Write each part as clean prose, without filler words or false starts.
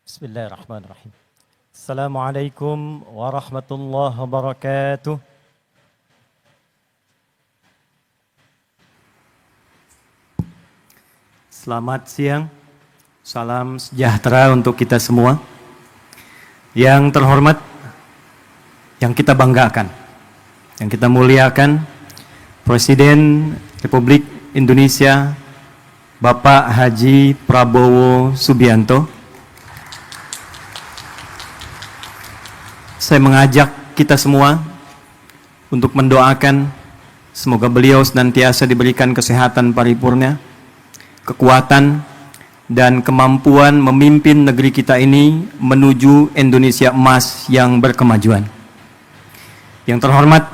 Bismillahirrahmanirrahim. Assalamualaikum warahmatullahi wabarakatuh. Selamat siang, salam sejahtera untuk kita semua. Yang terhormat, yang kita banggakan, yang kita muliakan, Presiden Republik Indonesia Bapak Haji Prabowo Subianto. Saya mengajak kita semua untuk mendoakan semoga beliau senantiasa diberikan kesehatan paripurna, kekuatan, dan kemampuan memimpin negeri kita ini menuju Indonesia emas yang berkemajuan. Yang terhormat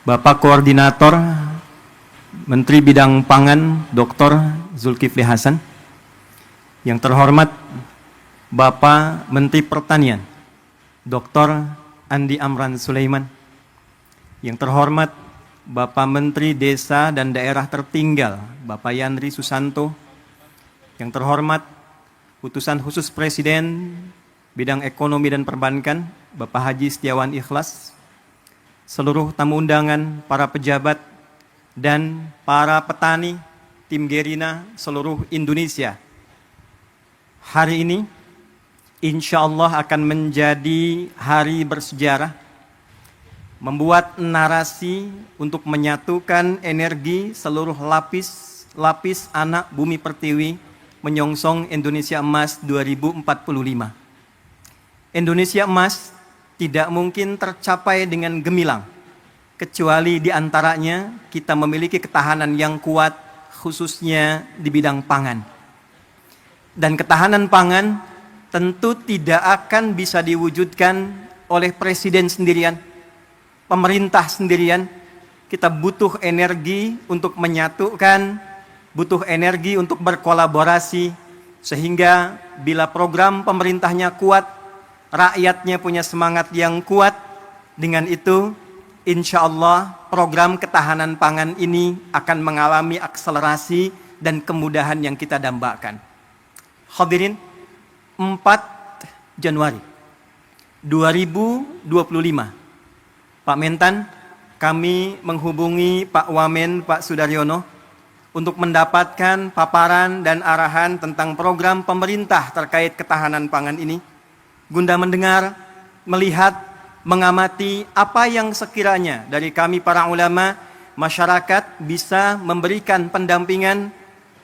Bapak Koordinator Menteri Bidang Pangan Dr. Zulkifli Hasan. Yang terhormat Bapak Menteri Pertanian Dr. Andi Amran Sulaiman. Yang terhormat Bapak Menteri Desa dan Daerah Tertinggal Bapak Yandri Susanto. Yang terhormat Utusan Khusus Presiden Bidang Ekonomi dan Perbankan Bapak Haji Setiawan Ikhlas. Seluruh tamu undangan, para pejabat, dan para petani tim Gerina seluruh Indonesia. Hari ini insya Allah akan menjadi hari bersejarah, membuat narasi untuk menyatukan energi seluruh lapis anak bumi pertiwi menyongsong Indonesia Emas 2045. Indonesia Emas tidak mungkin tercapai dengan gemilang, kecuali diantaranya kita memiliki ketahanan yang kuat, khususnya di bidang pangan. Dan ketahanan pangan tentu tidak akan bisa diwujudkan oleh presiden sendirian, pemerintah sendirian. Kita butuh energi untuk menyatukan, butuh energi untuk berkolaborasi, sehingga bila program pemerintahnya kuat, rakyatnya punya semangat yang kuat, dengan itu insya Allah program ketahanan pangan ini akan mengalami akselerasi dan kemudahan yang kita dambakan. Hadirin, 4 Januari 2025, Pak Mentan, kami menghubungi Pak Wamen, Pak Sudaryono, untuk mendapatkan paparan dan arahan tentang program pemerintah terkait ketahanan pangan ini, guna mendengar, melihat, mengamati apa yang sekiranya dari kami para ulama, masyarakat bisa memberikan pendampingan,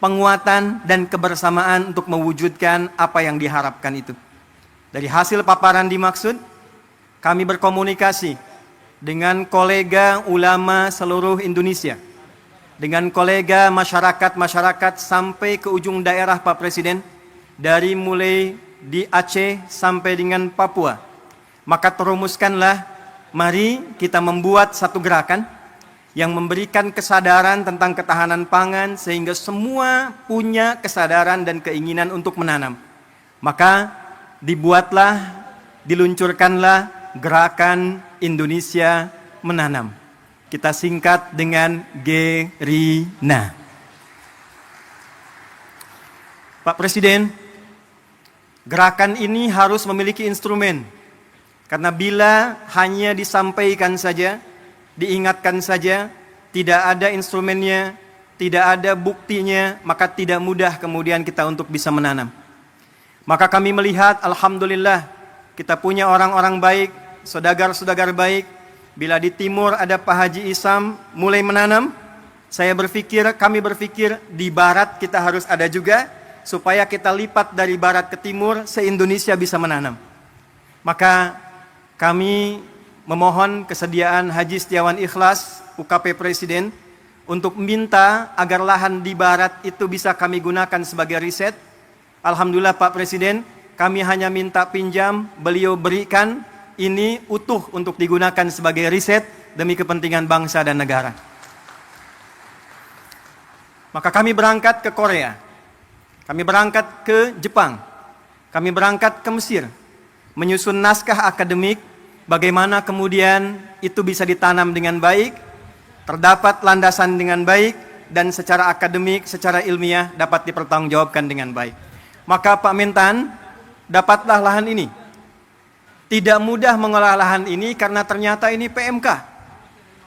penguatan, dan kebersamaan untuk mewujudkan apa yang diharapkan itu. Dari hasil paparan dimaksud, kami berkomunikasi dengan kolega ulama seluruh Indonesia, dengan kolega masyarakat sampai ke ujung daerah Pak Presiden, dari mulai di Aceh sampai dengan Papua. Maka terumuskanlah, mari kita membuat satu gerakan yang memberikan kesadaran tentang ketahanan pangan sehingga semua punya kesadaran dan keinginan untuk menanam. Maka dibuatlah, diluncurkanlah gerakan Indonesia Menanam. Kita singkat dengan Gerina. Pak Presiden, gerakan ini harus memiliki instrumen. Karena bila hanya disampaikan saja, diingatkan saja, tidak ada instrumennya, tidak ada buktinya, maka tidak mudah kemudian kita untuk bisa menanam. Maka kami melihat, alhamdulillah, kita punya orang-orang baik, saudagar-saudagar baik. Bila di timur ada Pak Haji Isam mulai menanam, kami berpikir di barat kita harus ada juga, supaya kita lipat dari barat ke timur, se-Indonesia bisa menanam. Maka kami memohon kesediaan Haji Setiawan Ikhlas, UKP Presiden, untuk minta agar lahan di barat itu bisa kami gunakan sebagai riset. Alhamdulillah Pak Presiden, kami hanya minta pinjam, beliau berikan, ini utuh untuk digunakan sebagai riset demi kepentingan bangsa dan negara. Maka kami berangkat ke Korea, kami berangkat ke Jepang, kami berangkat ke Mesir, menyusun naskah akademik, bagaimana kemudian itu bisa ditanam dengan baik, terdapat landasan dengan baik, dan secara akademik, secara ilmiah dapat dipertanggungjawabkan dengan baik. Maka Pak Mentan, dapatlah lahan ini. Tidak mudah mengolah lahan ini karena ternyata ini PMK.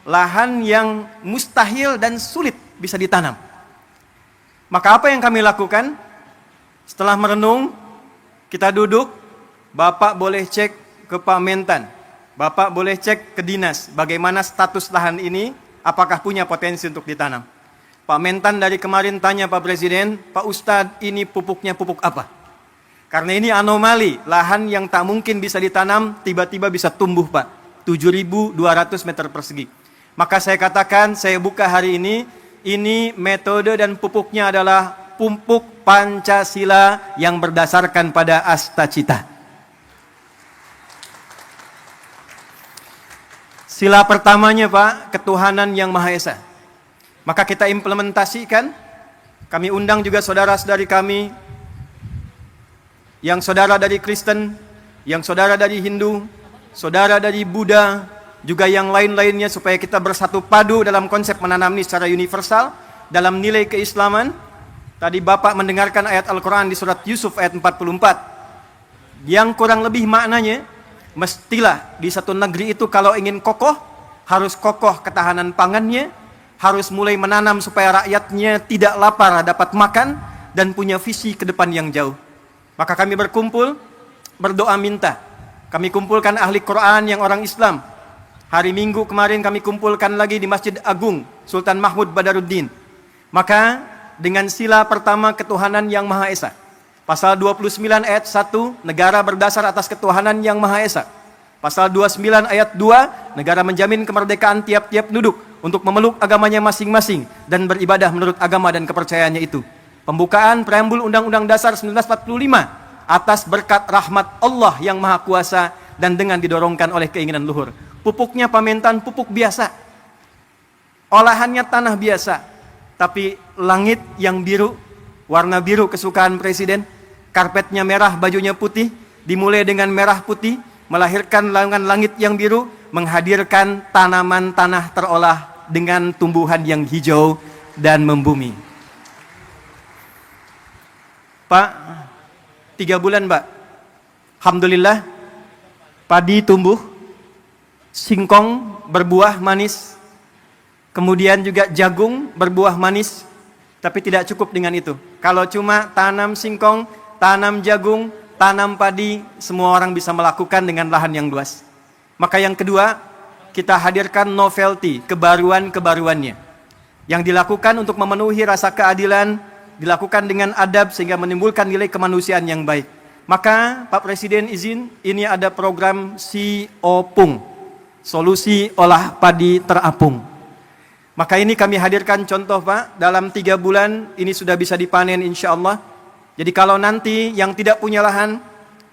Lahan yang mustahil dan sulit bisa ditanam. Maka apa yang kami lakukan? Setelah merenung, kita duduk, Bapak boleh cek ke Pak Mentan, Bapak boleh cek ke dinas, bagaimana status lahan ini, apakah punya potensi untuk ditanam. Pak Mentan dari kemarin tanya Pak Presiden, Pak Ustadz ini pupuknya pupuk apa? Karena ini anomali, lahan yang tak mungkin bisa ditanam, tiba-tiba bisa tumbuh Pak, 7.200 meter persegi. Maka saya katakan, saya buka hari ini metode dan pupuknya adalah pupuk Pancasila yang berdasarkan pada Astacita. Sila pertamanya Pak, ketuhanan yang Maha Esa. Maka kita implementasikan, kami undang juga saudara-saudari kami, yang saudara dari Kristen, yang saudara dari Hindu, saudara dari Buddha, juga yang lain-lainnya supaya kita bersatu padu dalam konsep menanam ini secara universal, dalam nilai keislaman. Tadi Bapak mendengarkan ayat Al-Quran di surat Yusuf ayat 44, yang kurang lebih maknanya, mestilah di satu negeri itu kalau ingin kokoh, harus kokoh ketahanan pangannya, harus mulai menanam supaya rakyatnya tidak lapar dapat makan, dan punya visi ke depan yang jauh. Maka kami berkumpul, berdoa minta. Kami kumpulkan ahli Quran yang orang Islam. Hari Minggu kemarin kami kumpulkan lagi di Masjid Agung Sultan Mahmud Badaruddin. Maka dengan sila pertama ketuhanan yang Maha Esa. Pasal 29 ayat 1, negara berdasar atas ketuhanan yang Maha Esa. Pasal 29 ayat 2, negara menjamin kemerdekaan tiap-tiap penduduk untuk memeluk agamanya masing-masing dan beribadah menurut agama dan kepercayaannya itu. Pembukaan preambul Undang-Undang Dasar 1945 atas berkat rahmat Allah yang Maha Kuasa dan dengan didorongkan oleh keinginan luhur. Pupuknya Pak Mentan pupuk biasa. Olahannya tanah biasa. Tapi langit yang biru, warna biru kesukaan Presiden, karpetnya merah, bajunya putih, dimulai dengan merah putih, melahirkan langit yang biru, menghadirkan tanaman tanah terolah dengan tumbuhan yang hijau dan membumi. Pak, 3 bulan Pak, alhamdulillah padi tumbuh, singkong berbuah manis, kemudian juga jagung berbuah manis, tapi tidak cukup dengan itu. Kalau cuma tanam singkong, tanam jagung, tanam padi, semua orang bisa melakukan dengan lahan yang luas. Maka yang kedua, kita hadirkan novelty, kebaruan-kebaruannya, yang dilakukan untuk memenuhi rasa keadilan, dilakukan dengan adab sehingga menimbulkan nilai kemanusiaan yang baik. Maka Pak Presiden izin, ini ada program SIOPUNG, solusi olah padi terapung. Maka ini kami hadirkan contoh Pak, dalam 3 bulan ini sudah bisa dipanen insya Allah. Jadi kalau nanti yang tidak punya lahan,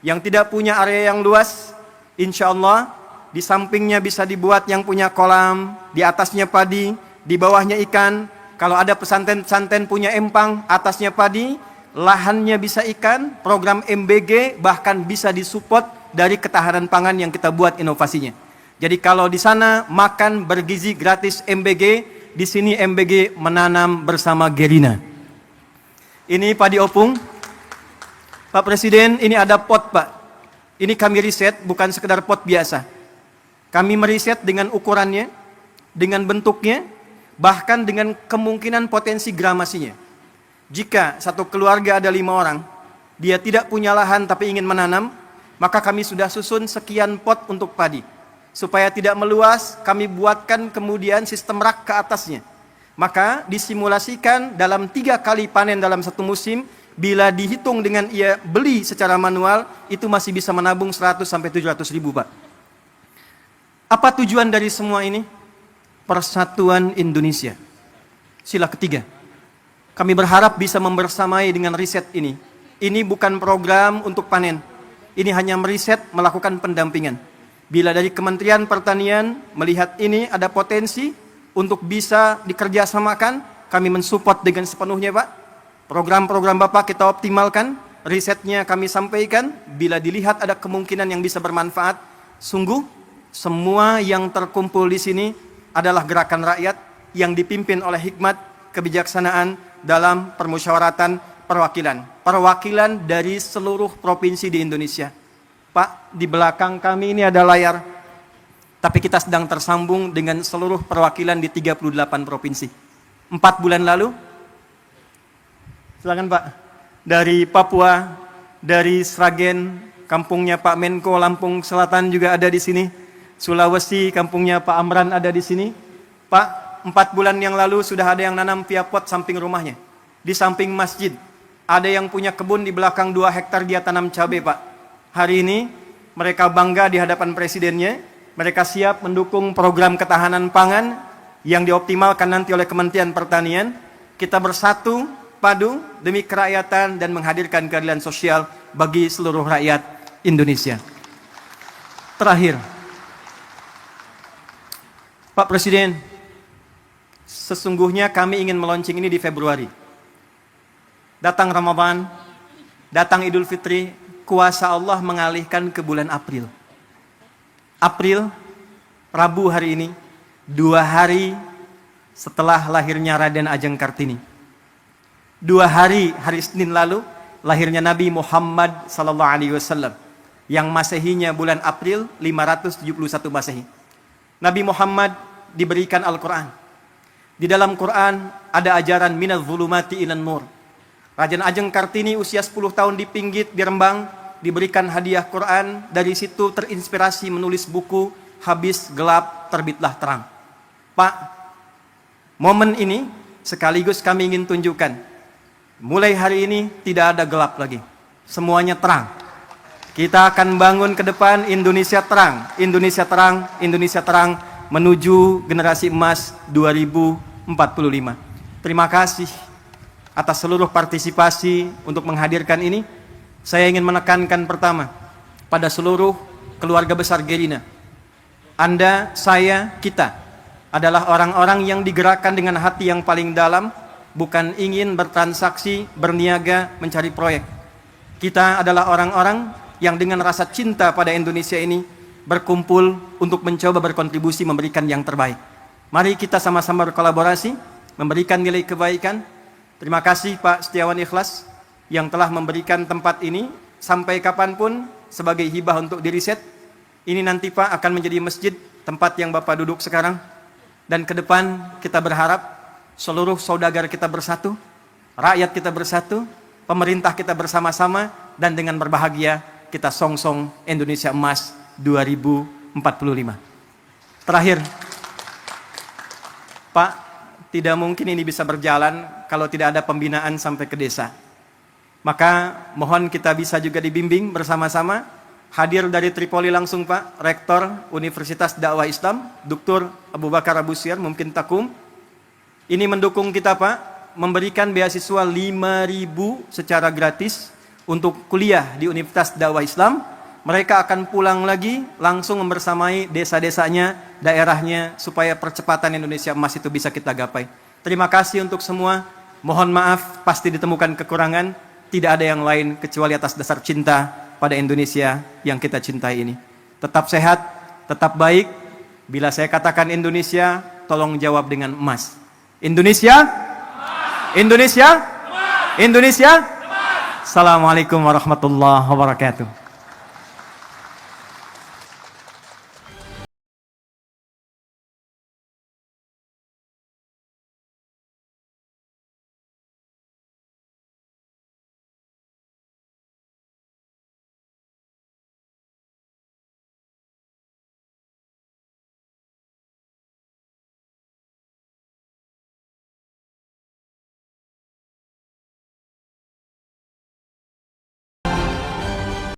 yang tidak punya area yang luas, insya Allah di sampingnya bisa dibuat yang punya kolam, di atasnya padi, di bawahnya ikan. Kalau ada pesantren-pesantren punya empang, atasnya padi, lahannya bisa ikan, program MBG bahkan bisa disupport dari ketahanan pangan yang kita buat inovasinya. Jadi kalau di sana makan bergizi gratis MBG, di sini MBG menanam bersama Gerina. Ini padi opung. Pak Presiden, ini ada pot Pak. Ini kami riset, bukan sekedar pot biasa. Kami meriset dengan ukurannya, dengan bentuknya, bahkan dengan kemungkinan potensi gramasinya. Jika satu keluarga ada 5 orang, dia tidak punya lahan tapi ingin menanam, maka kami sudah susun sekian pot untuk padi. Supaya tidak meluas, kami buatkan kemudian sistem rak ke atasnya. Maka disimulasikan dalam 3 kali panen dalam satu musim, bila dihitung dengan ia beli secara manual, itu masih bisa menabung 100-700 ribu Pak. Apa tujuan dari semua ini? Persatuan Indonesia. Sila ketiga. Kami berharap bisa membersamai dengan riset ini. Ini bukan program untuk panen. Ini hanya meriset, melakukan pendampingan. Bila dari Kementerian Pertanian melihat ini ada potensi untuk bisa dikerjasamakan, kami mensupport dengan sepenuhnya Pak. Program-program Bapak kita optimalkan, risetnya kami sampaikan. Bila dilihat ada kemungkinan yang bisa bermanfaat, sungguh semua yang terkumpul di sini adalah gerakan rakyat yang dipimpin oleh hikmat kebijaksanaan dalam permusyawaratan perwakilan dari seluruh provinsi di Indonesia. Pak, di belakang kami ini ada layar, tapi kita sedang tersambung dengan seluruh perwakilan di 38 provinsi. 4 bulan lalu, silakan Pak, dari Papua, dari Sragen, kampungnya Pak Menko, Lampung Selatan juga ada di sini. Sulawesi, kampungnya Pak Amran ada di sini. Pak, 4 bulan yang lalu sudah ada yang nanam via pot samping rumahnya. Di samping masjid. Ada yang punya kebun di belakang 2 hektar dia tanam cabai, Pak. Hari ini mereka bangga di hadapan presidennya. Mereka siap mendukung program ketahanan pangan yang dioptimalkan nanti oleh Kementerian Pertanian. Kita bersatu padu demi kerakyatan dan menghadirkan keadilan sosial bagi seluruh rakyat Indonesia. Terakhir, Pak Presiden, sesungguhnya kami ingin meluncing ini di Februari. Datang Ramadan, datang Idul Fitri, kuasa Allah mengalihkan ke bulan April. April, Rabu hari ini, 2 hari setelah lahirnya Raden Ajeng Kartini. 2 hari, hari Senin lalu, lahirnya Nabi Muhammad SAW, yang Masehinya bulan April 571 Masehi. Nabi Muhammad diberikan Al-Quran. Di dalam Quran ada ajaran minaz zulumati ilan nur. Raden Ajeng Kartini usia 10 tahun di Pinggit, di Rembang, diberikan hadiah Quran. Dari situ terinspirasi menulis buku Habis Gelap Terbitlah Terang. Pak, momen ini sekaligus kami ingin tunjukkan, mulai hari ini tidak ada gelap lagi, semuanya terang. Kita akan bangun ke depan Indonesia terang, Indonesia terang, Indonesia terang, menuju generasi emas 2045. Terima kasih atas seluruh partisipasi untuk menghadirkan ini. Saya ingin menekankan pertama pada seluruh keluarga besar Gerina. Anda, saya, kita adalah orang-orang yang digerakkan dengan hati yang paling dalam, bukan ingin bertransaksi, berniaga, mencari proyek. Kita adalah orang-orang yang dengan rasa cinta pada Indonesia ini berkumpul untuk mencoba berkontribusi memberikan yang terbaik. Mari kita sama-sama berkolaborasi, memberikan nilai kebaikan. Terima kasih Pak Setiawan Ikhlas yang telah memberikan tempat ini sampai kapanpun sebagai hibah untuk diriset. Ini nanti Pak akan menjadi masjid, tempat yang Bapak duduk sekarang. Dan ke depan kita berharap seluruh saudagar kita bersatu, rakyat kita bersatu, pemerintah kita bersama-sama, dan dengan berbahagia kita song-song Indonesia Emas 2045. Terakhir, Pak, tidak mungkin ini bisa berjalan kalau tidak ada pembinaan sampai ke desa. Maka mohon kita bisa juga dibimbing bersama-sama. Hadir dari Tripoli langsung Pak, Rektor Universitas Dakwah Islam, Dr. Abu Bakar Abu Syir, mungkin Takum. Ini mendukung kita Pak, memberikan beasiswa 5.000 secara gratis untuk kuliah di Universitas Dakwah Islam. Mereka akan pulang lagi langsung membersamai desa-desanya, daerahnya, supaya percepatan Indonesia Emas itu bisa kita gapai. Terima kasih untuk semua. Mohon maaf, pasti ditemukan kekurangan. Tidak ada yang lain kecuali atas dasar cinta pada Indonesia yang kita cintai ini. Tetap sehat, tetap baik. Bila saya katakan Indonesia, tolong jawab dengan emas. Indonesia? Emas. Indonesia? Emas. Indonesia? Emas. Assalamualaikum warahmatullahi wabarakatuh.